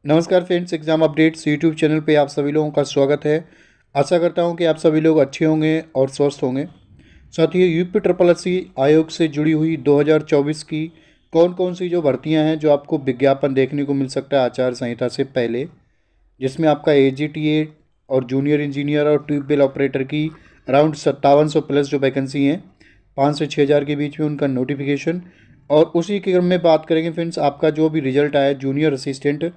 नमस्कार friends, exam updates YouTube channel पे आप सभी लोगों का स्वागत है। आशा करता हूं कि आप सभी लोग अच्छे होंगे और स्वस्थ होंगे। साथियों, यूपी ट्रिपल एससी आयोग से जुड़ी हुई 2024 की कौन कौन सी जो भर्तियां हैं जो आपको विज्ञापन देखने को मिल सकता है आचार संहिता से पहले, जिसमें आपका एजीटीए और जूनियर इंजीनियर और ट्यूबवेल ऑपरेटर की अराउंड 5700 प्लस जो वैकेंसी हैं, 5 से 6 हज़ार के बीच में उनका नोटिफिकेशन। और उसी के क्रम में बात करेंगे फ्रेंड्स, आपका जो भी रिजल्ट आया जूनियर असिस्टेंट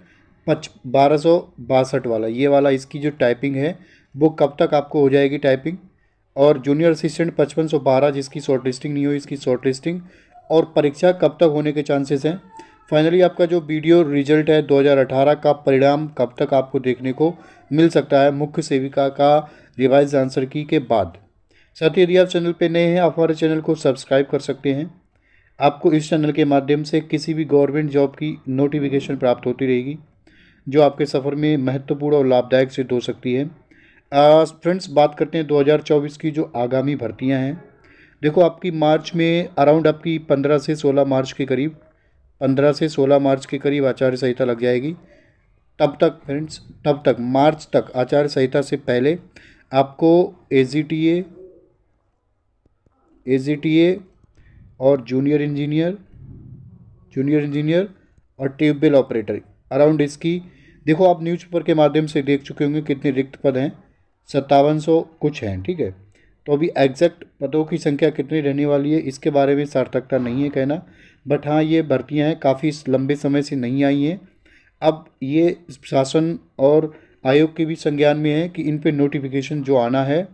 1262 वाला, ये वाला इसकी जो टाइपिंग है वो कब तक आपको हो जाएगी टाइपिंग। और जूनियर असिस्टेंट 5512 जिसकी शॉर्ट लिस्टिंग नहीं हुई, इसकी शॉर्ट लिस्टिंग और परीक्षा कब तक होने के चांसेस हैं। फाइनली आपका जो वीडियो रिजल्ट है 2018 का परिणाम कब तक आपको देखने को मिल सकता है मुख्य सेविका का रिवाइज आंसर की के बाद। साथ ही यदि आप चैनल पे नए हैं, आप हमारे चैनल को सब्सक्राइब कर सकते हैं। आपको इस चैनल के माध्यम से किसी भी गवर्नमेंट जॉब की नोटिफिकेशन प्राप्त होती रहेगी जो आपके सफ़र में महत्वपूर्ण और लाभदायक सिद्ध हो सकती है। फ्रेंड्स, बात करते हैं 2024 की जो आगामी भर्तियां हैं। देखो, आपकी मार्च में अराउंड आपकी 15 से 16 मार्च के करीब 15 से 16 मार्च के करीब आचार्य संहिता लग जाएगी। तब तक फ्रेंड्स, तब तक मार्च तक आचार्य संहिता से पहले आपको एजीटीए और जूनियर इंजीनियर और ट्यूबवेल ऑपरेटर अराउंड इसकी, देखो आप न्यूज़पेपर के माध्यम से देख चुके होंगे कितने रिक्त पद हैं, 5700 कुछ हैं। ठीक है, तो अभी एग्जैक्ट पदों की संख्या कितनी रहने वाली है इसके बारे में सार्थकता नहीं है कहना, बट हाँ ये भर्तियां हैं काफ़ी लंबे समय से नहीं आई हैं। अब ये शासन और आयोग के भी संज्ञान में है कि इन पे नोटिफिकेशन जो आना है,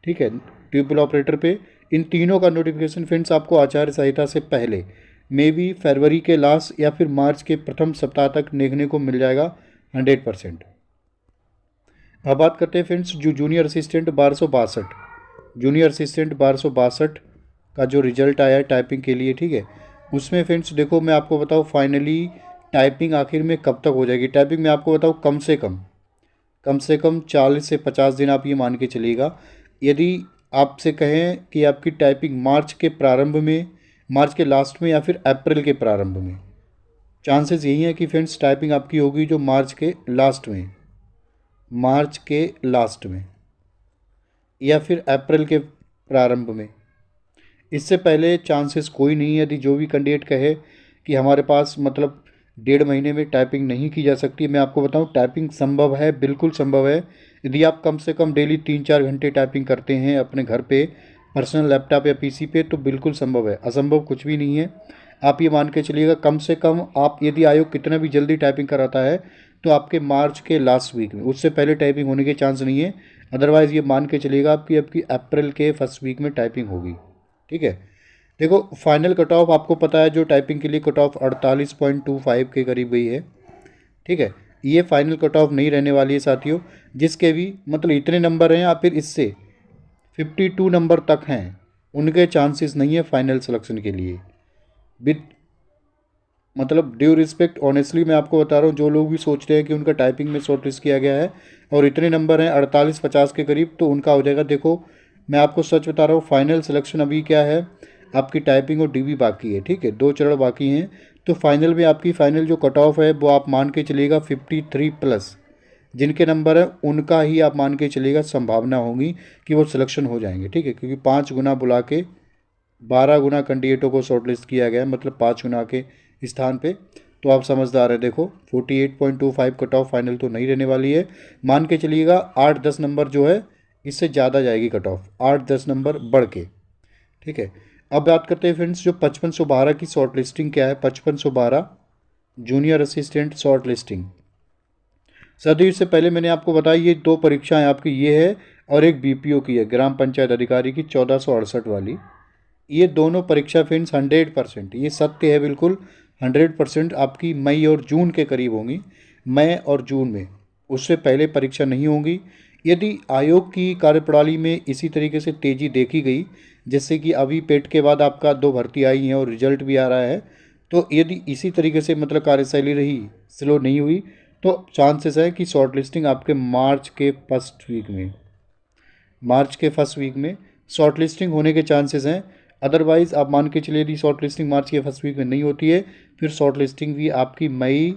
ठीक है, ट्यूबवेल ऑपरेटर पे इन तीनों का नोटिफिकेशन फ्रेंड्स आपको आचार्य संहिता से पहले मे बी फरवरी के लास्ट या फिर मार्च के प्रथम सप्ताह तक देखने को मिल जाएगा 100%। अब बात करते हैं फ्रेंड्स जो जूनियर असिस्टेंट 1262 का जो रिजल्ट आया है टाइपिंग के लिए, ठीक है, उसमें फ्रेंड्स देखो मैं आपको बताऊँ फाइनली टाइपिंग आखिर में कब तक हो जाएगी। टाइपिंग में आपको बताऊँ कम से कम 40 से 50 दिन आप ये मान के चलिएगा। यदि आपसे कहें कि आपकी टाइपिंग मार्च के प्रारंभ में, मार्च के लास्ट में या फिर अप्रैल के प्रारंभ में, चांसेस यही है कि फ्रेंड्स टाइपिंग आपकी होगी जो मार्च के लास्ट में या फिर अप्रैल के प्रारंभ में। इससे पहले चांसेस कोई नहीं है। यदि जो भी कैंडिडेट कहे कि हमारे पास मतलब 1.5 महीने में टाइपिंग नहीं की जा सकती, मैं आपको बताऊं टाइपिंग संभव है, बिल्कुल संभव है। यदि आप कम से कम डेली 3-4 घंटे टाइपिंग करते हैं अपने घर पे पर्सनल लैपटॉप या पीसी पे, तो बिल्कुल संभव है, असंभव कुछ भी नहीं है। आप ये मान के चलिएगा कम से कम आप, यदि आयोग कितना भी जल्दी टाइपिंग कराता है तो आपके मार्च के लास्ट वीक में, उससे पहले टाइपिंग होने के चांस नहीं है। अदरवाइज़ ये मान के चलिएगा आपकी अप्रैल के फर्स्ट वीक में टाइपिंग होगी। ठीक है, देखो फाइनल कट ऑफ आपको पता है जो टाइपिंग के लिए कट ऑफ 48.25 के करीब गई है। ठीक है, ये फाइनल कट ऑफ नहीं रहने वाली है साथियों। जिसके भी मतलब इतने नंबर हैं या फिर इससे 52 नंबर तक हैं, उनके चांसेस नहीं है फाइनल सिलेक्शन के लिए। विद मतलब ड्यू रिस्पेक्ट, ऑनेस्टली मैं आपको बता रहा हूँ, जो लोग भी सोच रहे हैं कि उनका टाइपिंग में शॉर्ट लिस्ट किया गया है और इतने नंबर हैं 48-50 के करीब, तो उनका हो जाएगा। देखो मैं आपको सच बता रहा हूँ, फाइनल सिलेक्शन अभी क्या है, आपकी टाइपिंग और डीबी बाकी है। ठीक है, 2 चरण बाकी हैं, तो फाइनल में आपकी फाइनल जो कट ऑफ है वो आप मान के चलिएगा 53 प्लस जिनके नंबर है उनका ही आप मान के चलिएगा संभावना होगी कि वो सिलेक्शन हो जाएंगे। ठीक है, क्योंकि 5 गुना बुला के 12 गुना कैंडिडेटों को शॉर्ट लिस्ट किया गया है, मतलब 5 गुना के स्थान पे। तो आप समझदार हैं। देखो 48.25 कट ऑफ फाइनल तो नहीं रहने वाली है, मान के चलिएगा 8-10 नंबर जो है इससे ज़्यादा जाएगी कट ऑफ, 8-10 नंबर बढ़ के। ठीक है, अब बात करते हैं फ्रेंड्स जो 5512 की शॉर्ट लिस्टिंग क्या है। 5512 जूनियर असिस्टेंट शॉर्ट लिस्टिंग, सदी इससे पहले मैंने आपको बताया ये 2 परीक्षाएं आपकी, ये है और एक बीपीओ की है, ग्राम पंचायत अधिकारी की 1468 वाली। ये दोनों परीक्षा फ्रेंड्स 100%, ये सत्य है बिल्कुल, 100% आपकी मई और जून के करीब होंगी, मई और जून में, उससे पहले परीक्षा नहीं होंगी। यदि आयोग की कार्यप्रणाली में इसी तरीके से तेज़ी देखी गई, जैसे कि अभी पेट के बाद आपका 2 भर्ती आई हैं और रिजल्ट भी आ रहा है, तो यदि इसी तरीके से मतलब कार्यशैली रही, स्लो नहीं हुई, तो चांसेस है कि शॉर्ट लिस्टिंग आपके मार्च के फर्स्ट वीक में शॉर्ट लिस्टिंग होने के चांसेस हैं। अदरवाइज़ आप मान के चलिए यदि शॉर्ट लिस्टिंग मार्च के फर्स्ट वीक में नहीं होती है, फिर शॉर्ट लिस्टिंग भी आपकी मई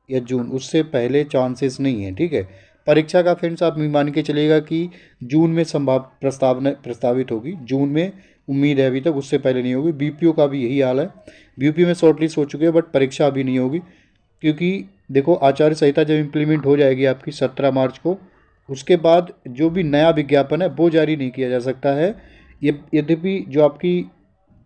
या जून, उससे पहले चांसेस नहीं है। ठीक है, परीक्षा का फ्रेंड्स आप मान के चलेगा कि जून में प्रस्तावित होगी, जून में उम्मीद है अभी तक, उससे पहले नहीं होगी। बीपीओ का भी यही हाल है, बीपीओ में शॉर्ट लिस्ट हो चुकी है बट परीक्षा अभी नहीं होगी, क्योंकि देखो आचार्य संहिता जब इम्प्लीमेंट हो जाएगी आपकी 17 मार्च को, उसके बाद जो भी नया विज्ञापन है वो जारी नहीं किया जा सकता है। ये यद्यपि जो आपकी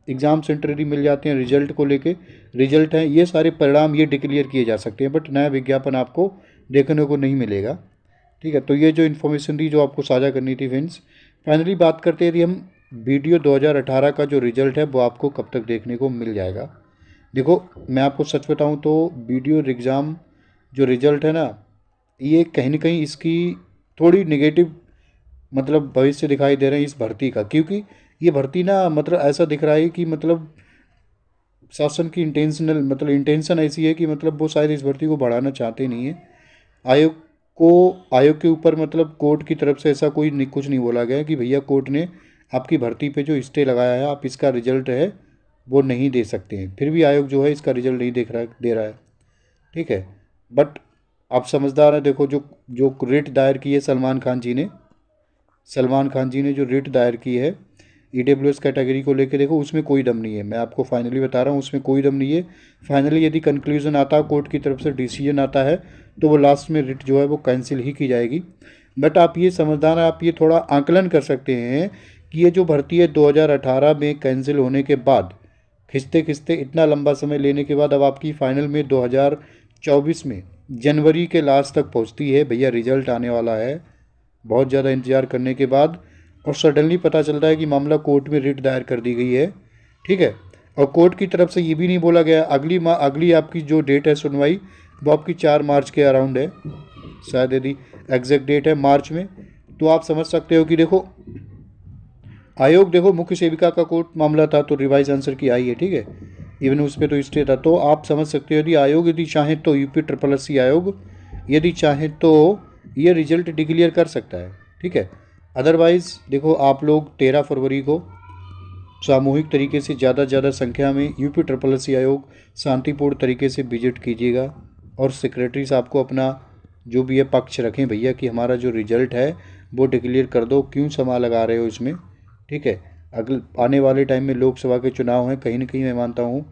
एग्ज़ाम सेंटर मिल जाते हैं रिजल्ट को लेके, रिजल्ट हैं ये सारे परिणाम ये डिक्लेयर किए जा सकते हैं, बट नया विज्ञापन आपको देखने को नहीं मिलेगा। ठीक है, तो ये जो इन्फॉर्मेशन थी जो आपको साझा करनी थी फ्रेंड्स। फाइनली बात करते हैं यदि हम वीडियो 2018 का जो रिजल्ट है वो आपको कब तक देखने को मिल जाएगा। देखो मैं आपको सच बताऊं तो वीडियो एग्ज़ाम जो रिजल्ट है ना, ये कहीं ना कहीं इसकी थोड़ी नेगेटिव मतलब भविष्य दिखाई दे रहे हैं इस भर्ती का, क्योंकि ये भर्ती ना मतलब ऐसा दिख रहा है कि मतलब शासन की इंटेंशन ऐसी है कि मतलब वो शायद इस भर्ती को बढ़ाना चाहते नहीं है। आयोग आयोग के ऊपर मतलब कोर्ट की तरफ से ऐसा कुछ नहीं बोला गया है कि भैया कोर्ट ने आपकी भर्ती पे जो स्टे लगाया है आप इसका रिजल्ट है वो नहीं दे सकते हैं, फिर भी आयोग जो है इसका रिजल्ट नहीं दे रहा है। ठीक है, बट आप समझदार हैं, देखो जो जो रिट दायर की है सलमान खान जी ने जो रिट दायर की है ईडब्ल्यूएस कैटेगरी को लेकर, देखो उसमें कोई दम नहीं है, मैं आपको फाइनली बता रहा हूँ उसमें कोई दम नहीं है। फाइनली यदि कंक्लूजन आता है कोर्ट की तरफ से डिसीजन आता है तो वो लास्ट में रिट जो है वो कैंसिल ही की जाएगी। बट आप ये समझदार हैं, आप ये थोड़ा आकलन कर सकते हैं कि ये जो भर्ती है 2018 में कैंसिल होने के बाद खिंचते खिंचते इतना लंबा समय लेने के बाद अब आपकी फाइनल में 2024 में जनवरी के लास्ट तक पहुंचती है, भैया रिजल्ट आने वाला है बहुत ज़्यादा इंतज़ार करने के बाद, और सडनली पता चलता है कि मामला कोर्ट में रिट दायर कर दी गई है। ठीक है, और कोर्ट की तरफ से ये भी नहीं बोला गया अगली आपकी जो डेट है सुनवाई वो आपकी 4 मार्च के अराउंड है, शायद यदि एग्जैक्ट डेट है मार्च में। तो आप समझ सकते हो कि देखो आयोग, देखो मुख्य सेविका का कोर्ट मामला था तो रिवाइज आंसर की आई है। ठीक है, इवन उस पर तो स्टे था, तो आप समझ सकते हो यदि आयोग यदि चाहे तो UPSSC आयोग यदि चाहे तो ये रिजल्ट डिक्लेयर कर सकता है। ठीक है, अदरवाइज़ देखो आप लोग 13 फरवरी को सामूहिक तरीके से ज़्यादा से ज़्यादा संख्या में UPSSC आयोग शांतिपूर्ण तरीके से विजिट कीजिएगा, और सेक्रेटरी साहब को अपना जो भी है पक्ष रखें भैया कि हमारा जो रिजल्ट है वो डिक्लेयर कर दो, क्यों समय लगा रहे हो इसमें। ठीक है, अगले आने वाले टाइम में लोकसभा के चुनाव हैं, कहीं ना कहीं मैं मानता हूँ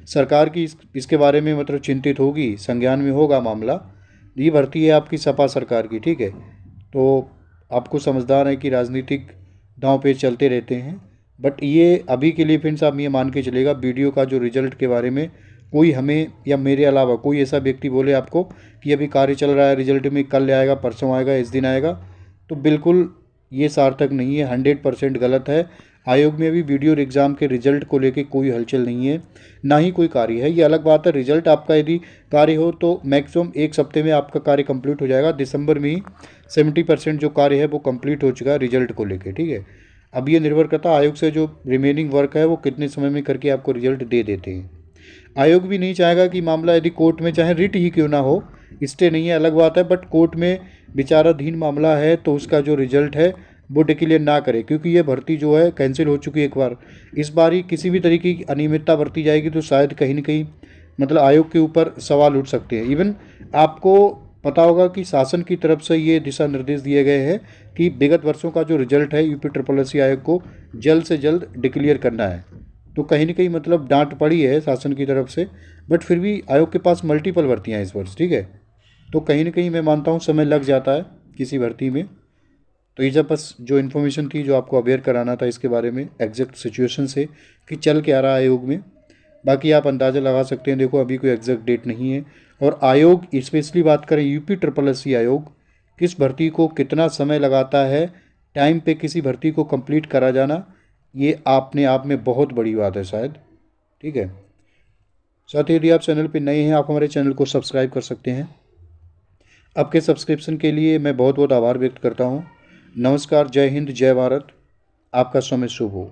सरकार की इसके बारे में मतलब चिंतित होगी, संज्ञान में होगा मामला। ये भर्ती है आपकी सपा सरकार की। ठीक है, तो आपको समझदार है कि राजनीतिक दांव पे चलते रहते हैं, बट ये अभी के लिए फ्रेंड्स आप ये मान के चलेगा वीडियो का जो रिजल्ट के बारे में कोई हमें या मेरे अलावा कोई ऐसा व्यक्ति बोले आपको कि अभी कार्य चल रहा है रिजल्ट में कल आएगा परसों आएगा इस दिन आएगा, तो बिल्कुल ये सार्थक नहीं है, 100% गलत है। आयोग में अभी वीडियो एग्ज़ाम के रिजल्ट को लेके कोई हलचल नहीं है, ना ही कोई कार्य है। ये अलग बात है, रिजल्ट आपका यदि कार्य हो तो मैक्सिमम 1 हफ्ते में आपका कार्य कंप्लीट हो जाएगा। दिसंबर में ही 70% जो कार्य है वो कंप्लीट हो चुका है रिजल्ट को लेके। ठीक है, अब ये निर्भर करता है आयोग से जो रिमेनिंग वर्क है वो कितने समय में करके आपको रिजल्ट दे देते हैं। आयोग भी नहीं चाहेगा कि मामला यदि कोर्ट में चाहे रिट ही क्यों ना हो, स्टे नहीं है अलग बात है, बट कोर्ट में विचाराधीन मामला है तो उसका जो रिजल्ट है वो डिक्लेयर ना करे, क्योंकि ये भर्ती जो है कैंसिल हो चुकी है एक बार। इस बार ही किसी भी तरीके की अनियमितता बरती जाएगी तो शायद कहीं ना कहीं मतलब आयोग के ऊपर सवाल उठ सकते हैं। इवन आपको पता होगा कि शासन की तरफ से ये दिशा निर्देश दिए गए हैं कि विगत वर्षों का जो रिजल्ट है UPSSC आयोग को जल्द से जल्द डिक्लेयर करना है। तो कहीं ना कहीं मतलब डांट पड़ी है शासन की तरफ से, बट फिर भी आयोग के पास मल्टीपल भर्तियाँ हैं इस वर्ष। ठीक है, तो कहीं ना कहीं मैं मानता हूँ समय लग जाता है किसी भर्ती में। तो ये जब बस जो इन्फॉर्मेशन थी जो आपको अवेयर कराना था इसके बारे में एग्जैक्ट सिचुएशन से कि चल के आ रहा है आयोग में, बाकी आप अंदाज़ा लगा सकते हैं। देखो अभी कोई एग्जैक्ट डेट नहीं है, और आयोग स्पेशली बात करें UPSSC आयोग किस भर्ती को कितना समय लगाता है टाइम पे किसी भर्ती को कंप्लीट करा जाना, ये अपने आप में बहुत बड़ी बात है शायद। ठीक है, साथ ही यदि आप चैनल पे नए हैं आप हमारे चैनल को सब्सक्राइब कर सकते हैं। आपके सब्सक्रिप्शन के लिए मैं बहुत बहुत आभार व्यक्त करता हूँ। नमस्कार, जय हिंद, जय भारत, आपका समय शुभ हो।